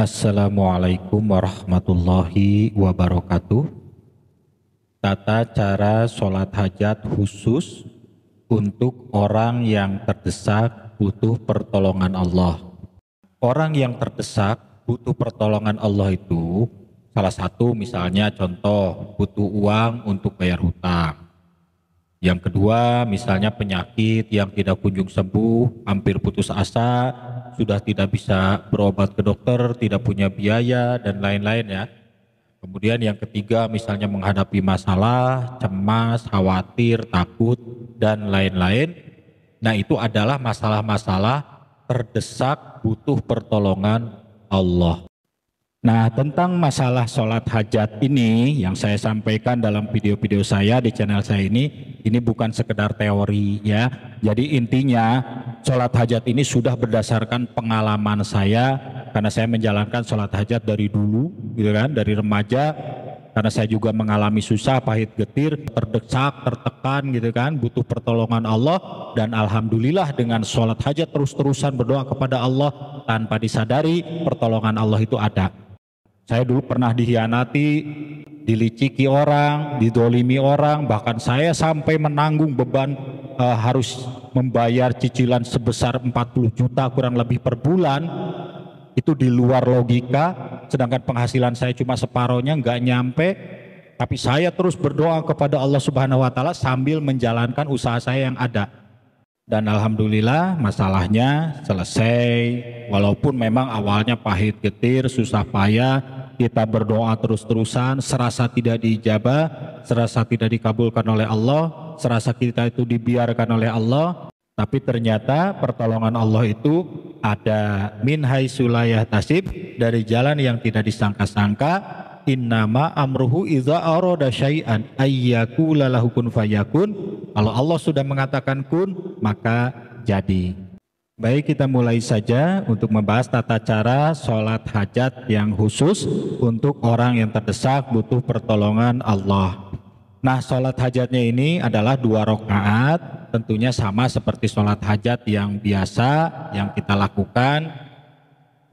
Assalamualaikum warahmatullahi wabarakatuh. Tata cara sholat hajat khusus untuk orang yang terdesak butuh pertolongan Allah. Orang yang terdesak butuh pertolongan Allah itu salah satu misalnya contoh butuh uang untuk bayar hutang. Yang kedua misalnya penyakit yang tidak kunjung sembuh, hampir putus asa, sudah tidak bisa berobat ke dokter, tidak punya biaya dan lain-lain ya. Kemudian yang ketiga misalnya menghadapi masalah, cemas, khawatir, takut dan lain-lain. Nah itu adalah masalah-masalah terdesak butuh pertolongan Allah. Nah tentang masalah sholat hajat ini yang saya sampaikan dalam video-video saya di channel saya ini bukan sekedar teori ya. Jadi intinya sholat hajat ini sudah berdasarkan pengalaman saya karena saya menjalankan sholat hajat dari dulu gitu kan, dari remaja. Karena saya juga mengalami susah, pahit, getir, terdesak, tertekan gitu kan, butuh pertolongan Allah. Dan alhamdulillah dengan sholat hajat terus-terusan berdoa kepada Allah tanpa disadari pertolongan Allah itu ada. Saya dulu pernah dihianati, diliciki orang, didolimi orang, bahkan saya sampai menanggung beban harus membayar cicilan sebesar 40 juta kurang lebih per bulan. Itu di luar logika, sedangkan penghasilan saya cuma separohnya, nggak nyampe. Tapi saya terus berdoa kepada Allah Subhanahu wa Ta'ala sambil menjalankan usaha saya yang ada. Dan alhamdulillah masalahnya selesai, walaupun memang awalnya pahit getir, susah payah, kita berdoa terus-terusan, serasa tidak diijabah, serasa tidak dikabulkan oleh Allah, serasa kita itu dibiarkan oleh Allah, tapi ternyata pertolongan Allah itu ada min haitsu la yahtasib, dari jalan yang tidak disangka-sangka. Innama amruhu idza arada syai'an ayyakula lahu kun fayakun. Kalau Allah sudah mengatakan kun, maka jadi. Baik, kita mulai saja untuk membahas tata cara sholat hajat yang khusus untuk orang yang terdesak butuh pertolongan Allah. Nah, sholat hajatnya ini adalah 2 rakaat, tentunya sama seperti sholat hajat yang biasa yang kita lakukan.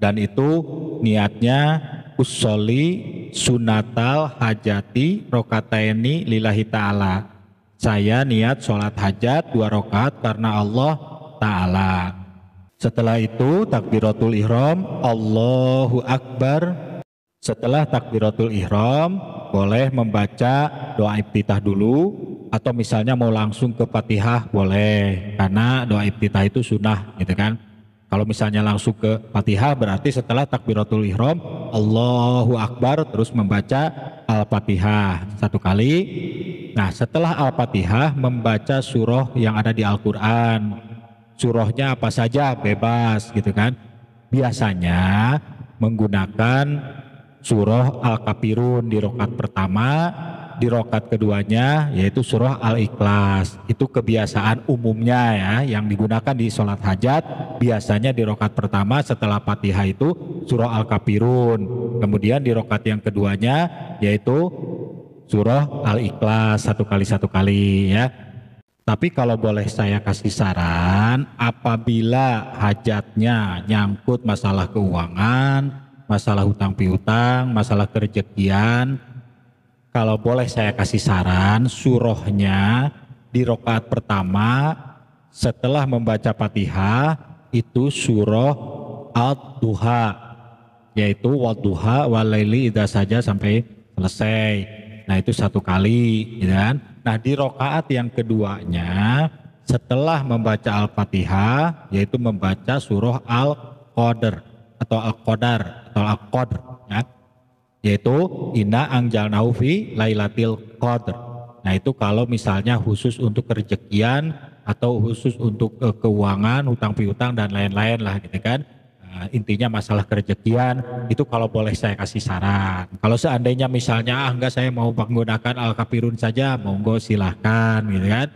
Dan itu niatnya usolli sunatal hajati rokataini lillahi ta'ala. Saya niat sholat hajat 2 rakaat karena Allah Ta'ala. Setelah itu takbiratul ihram, Allahu Akbar. Setelah takbiratul ihram boleh membaca doa iftitah dulu, atau misalnya mau langsung ke Fatihah boleh, karena doa iftitah itu sunnah gitu kan. Kalau misalnya langsung ke Fatihah berarti setelah takbiratul ihram Allahu Akbar terus membaca Al-Fatihah 1 kali. Nah setelah Al-Fatihah membaca surah yang ada di Al-Quran. Surahnya apa saja bebas gitu kan. Biasanya menggunakan surah Al-Kafirun di rakaat pertama, di rakaat keduanya yaitu surah Al-Ikhlas. Itu kebiasaan umumnya ya yang digunakan di sholat hajat. Biasanya di rakaat pertama setelah Fatihah itu surah Al-Kafirun. Kemudian di rakaat yang keduanya yaitu surah Al-Ikhlas 1 kali ya. Tapi kalau boleh saya kasih saran, apabila hajatnya nyangkut masalah keuangan, masalah hutang piutang, masalah kerejekian, kalau boleh saya kasih saran, surahnya di rakaat pertama setelah membaca Fatihah itu surah Ad-Duha, yaitu Wadduha walaili idza saja sampai selesai. Nah itu 1 kali gitu kan. Nah di rakaat yang keduanya setelah membaca Al-Fatihah yaitu membaca surah Al-Qadr atau Al-Qadr ya. Yaitu inna anjalnahu fi lailatul qadr. Nah itu kalau misalnya khusus untuk kerejekian atau khusus untuk keuangan, hutang piutang dan lain-lain lah gitu kan. Nah, intinya masalah kerejekian itu kalau boleh saya kasih saran. Kalau seandainya misalnya enggak saya mau menggunakan Al-Kafirun saja, monggo silahkan gitu kan.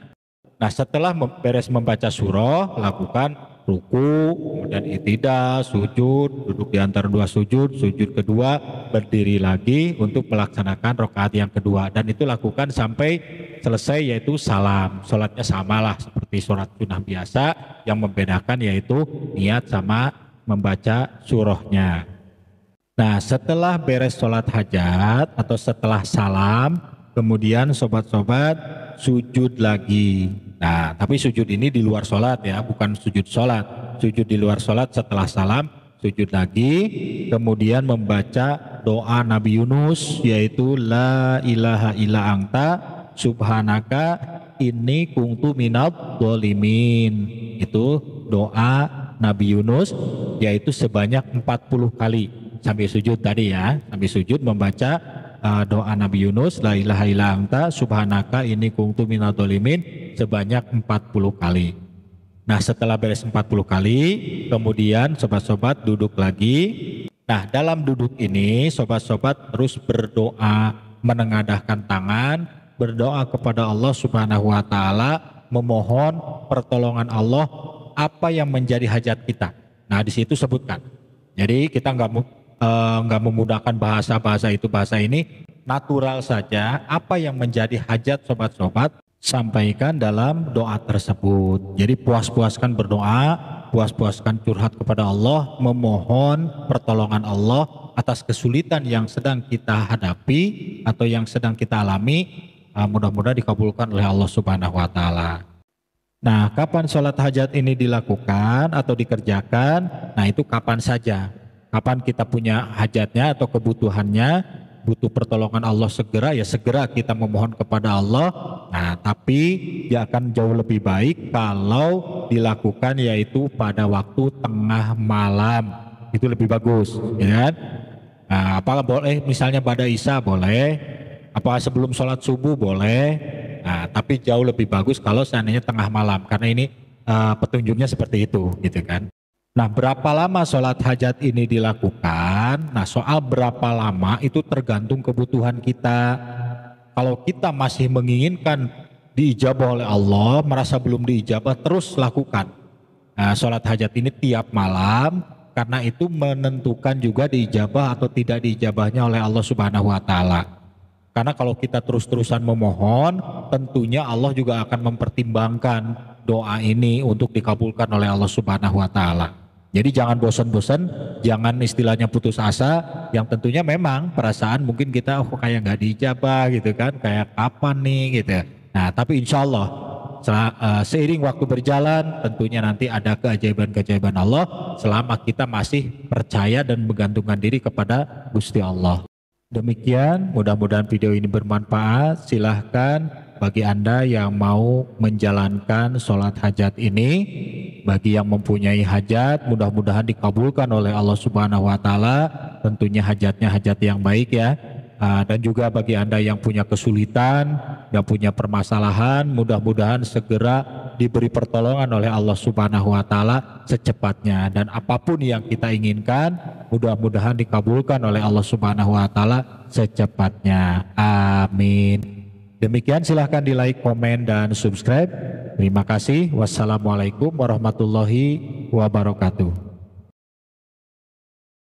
Nah setelah beres membaca surah lakukan ruku, kemudian i'tidal, sujud, duduk di antara 2 sujud, sujud kedua, berdiri lagi untuk melaksanakan rakaat yang kedua, dan itu lakukan sampai selesai yaitu salam. Sholatnya samalah seperti sholat sunnah biasa, yang membedakan yaitu niat sama membaca surahnya. Nah, setelah beres sholat hajat atau setelah salam, kemudian sobat-sobat sujud lagi. Nah, tapi sujud ini di luar sholat ya, bukan sujud sholat. Sujud di luar sholat setelah salam, sujud lagi, kemudian membaca doa Nabi Yunus, yaitu La ilaha illa anta subhanaka inni kuntu minadh dhalimin. Itu doa Nabi Yunus, yaitu sebanyak 40 kali. Sambil sujud tadi ya, sambil sujud membaca doa Nabi Yunus, La ilaha illa anta subhanaka inni kuntu minadh dhalimin sebanyak 40 kali. Nah, setelah beres 40 kali, kemudian sobat-sobat duduk lagi. Nah, dalam duduk ini sobat-sobat terus berdoa, menengadahkan tangan, berdoa kepada Allah Subhanahu wa taala, memohon pertolongan Allah apa yang menjadi hajat kita. Nah, di situ sebutkan. Jadi kita nggak memudahkan bahasa itu bahasa ini, natural saja apa yang menjadi hajat sobat-sobat sampaikan dalam doa tersebut. Jadi puas-puaskan berdoa, puas-puaskan curhat kepada Allah, memohon pertolongan Allah atas kesulitan yang sedang kita hadapi atau yang sedang kita alami, mudah-mudahan dikabulkan oleh Allah Subhanahu wa taala. Nah, kapan sholat hajat ini dilakukan atau dikerjakan? Nah, itu kapan saja. Kapan kita punya hajatnya atau kebutuhannya, butuh pertolongan Allah segera, ya segera kita memohon kepada Allah. Nah, tapi dia akan jauh lebih baik kalau dilakukan yaitu pada waktu tengah malam. Itu lebih bagus, ya kan? Nah, apakah boleh misalnya pada Isya boleh, apa sebelum sholat subuh boleh. Nah, tapi jauh lebih bagus kalau seandainya tengah malam, karena ini petunjuknya seperti itu, gitu kan. Nah, berapa lama sholat hajat ini dilakukan? Nah, soal berapa lama itu tergantung kebutuhan kita. Kalau kita masih menginginkan diijabah oleh Allah, merasa belum diijabah, terus lakukan. Nah, sholat hajat ini tiap malam, karena itu menentukan juga diijabah atau tidak diijabahnya oleh Allah Subhanahu wa taala. Karena kalau kita terus-terusan memohon, tentunya Allah juga akan mempertimbangkan doa ini untuk dikabulkan oleh Allah Subhanahu wa taala. Jadi jangan bosan-bosan, jangan istilahnya putus asa, yang tentunya memang perasaan mungkin kita kayak nggak diijabah gitu kan, kayak kapan nih gitu. Nah, tapi insya Allah seiring waktu berjalan tentunya nanti ada keajaiban-keajaiban Allah selama kita masih percaya dan menggantungkan diri kepada Gusti Allah. Demikian, mudah-mudahan video ini bermanfaat. Silahkan bagi Anda yang mau menjalankan sholat hajat ini, bagi yang mempunyai hajat, mudah-mudahan dikabulkan oleh Allah Subhanahu wa taala. Tentunya hajatnya hajat yang baik ya. Dan juga bagi Anda yang punya kesulitan, yang punya permasalahan, mudah-mudahan segera diberi pertolongan oleh Allah Subhanahu wa taala secepatnya. Dan apapun yang kita inginkan, mudah-mudahan dikabulkan oleh Allah Subhanahu wa taala secepatnya. Amin. Demikian, silahkan di like, komen, dan subscribe. Terima kasih. Wassalamualaikum warahmatullahi wabarakatuh.